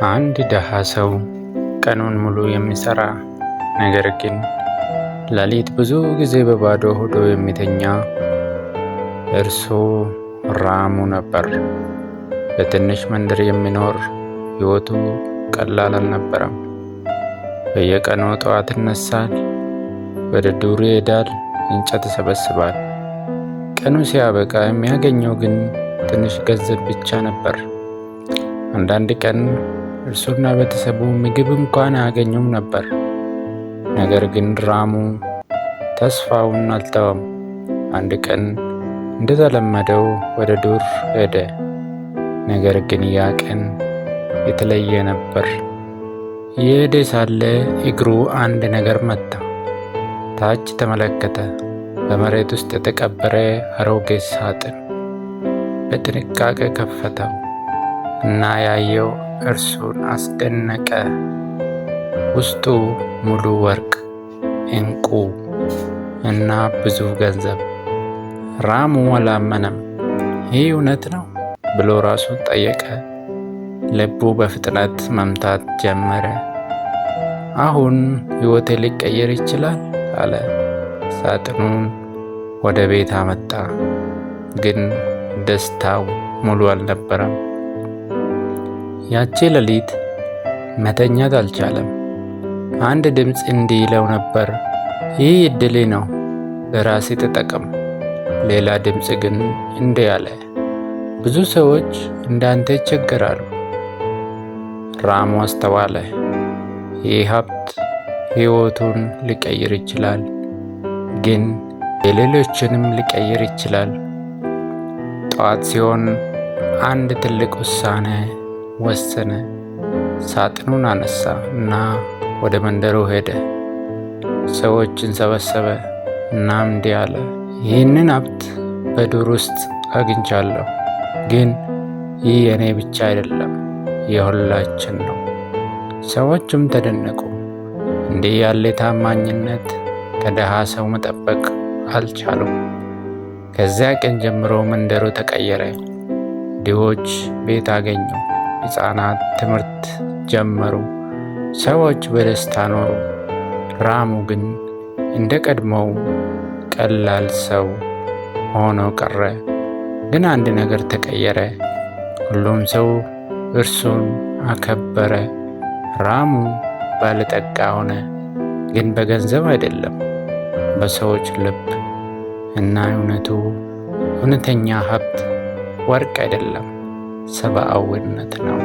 አንድ ደሃ ሰው ቀኑን ሙሉ የሚሰራ ነገር ግን ሌሊት ብዙ ጊዜ በባዶ ሆዱ የሚተኛ እርሱ ራሙ ነበር። በትንሽ መንደር የሚኖር ሕይወቱ ቀላል አልነበረም። በየቀኑ ጠዋት ይነሳል፣ ወደ ዱር ይሄዳል፣ እንጨት ይሰበስባል። ቀኑ ሲያበቃ የሚያገኘው ግን ትንሽ ገንዘብ ብቻ ነበር። አንዳንድ ቀን እርሱና ቤተሰቡ ምግብ እንኳን አያገኙም ነበር። ነገር ግን ራሙ ተስፋውን አልተወም። አንድ ቀን እንደተለመደው ወደ ዱር ሄደ። ነገር ግን ያ ቀን የተለየ ነበር። እየሄደ ሳለ እግሩ አንድ ነገር መታ። ታች ተመለከተ። በመሬት ውስጥ የተቀበረ አሮጌ ሳጥን። በጥንቃቄ ከፈተው እና ያየው እርሱን አስደነቀ። ውስጡ ሙሉ ወርቅ፣ ዕንቁ እና ብዙ ገንዘብ። ራሙ አላመነም። ይህ እውነት ነው ብሎ ራሱን ጠየቀ። ልቡ በፍጥነት መምታት ጀመረ። አሁን ሕይወቴ ሊቀየር ይችላል አለ። ሳጥኑን ወደ ቤት አመጣ፣ ግን ደስታው ሙሉ አልነበረም። ያቺ ሌሊት መተኛት አልቻለም። አንድ ድምፅ እንዲህ ይለው ነበር፣ ይህ ዕድሌ ነው፣ በራሴ ተጠቀም። ሌላ ድምፅ ግን እንዲህ አለ፣ ብዙ ሰዎች እንዳንተ ይቸገራሉ። ራሙ አስተዋለ። ይህ ሀብት ሕይወቱን ሊቀይር ይችላል፣ ግን የሌሎችንም ሊቀይር ይችላል። ጠዋት ሲሆን አንድ ትልቅ ውሳኔ ወሰነ። ሳጥኑን አነሳ እና ወደ መንደሩ ሄደ። ሰዎችን ሰበሰበ እናም እንዲህ አለ፣ ይህንን ሀብት በዱር ውስጥ አግኝቻለሁ፣ ግን ይህ የኔ ብቻ አይደለም፣ የሁላችን ነው። ሰዎችም ተደነቁ። እንዲህ ያለ ታማኝነት ከደሃ ሰው መጠበቅ አልቻሉም። ከዚያ ቀን ጀምሮ መንደሩ ተቀየረ። ድሆች ቤት አገኙ፣ ሕፃናት ትምህርት ጀመሩ፣ ሰዎች በደስታ ኖሩ። ራሙ ግን እንደ ቀድሞው ቀላል ሰው ሆኖ ቀረ። ግን አንድ ነገር ተቀየረ። ሁሉም ሰው እርሱን አከበረ። ራሙ ባለጠጋ ሆነ፣ ግን በገንዘብ አይደለም፣ በሰዎች ልብ። እና እውነተኛ ሀብት ወርቅ አይደለም፣ ሰብአዊነት ነው።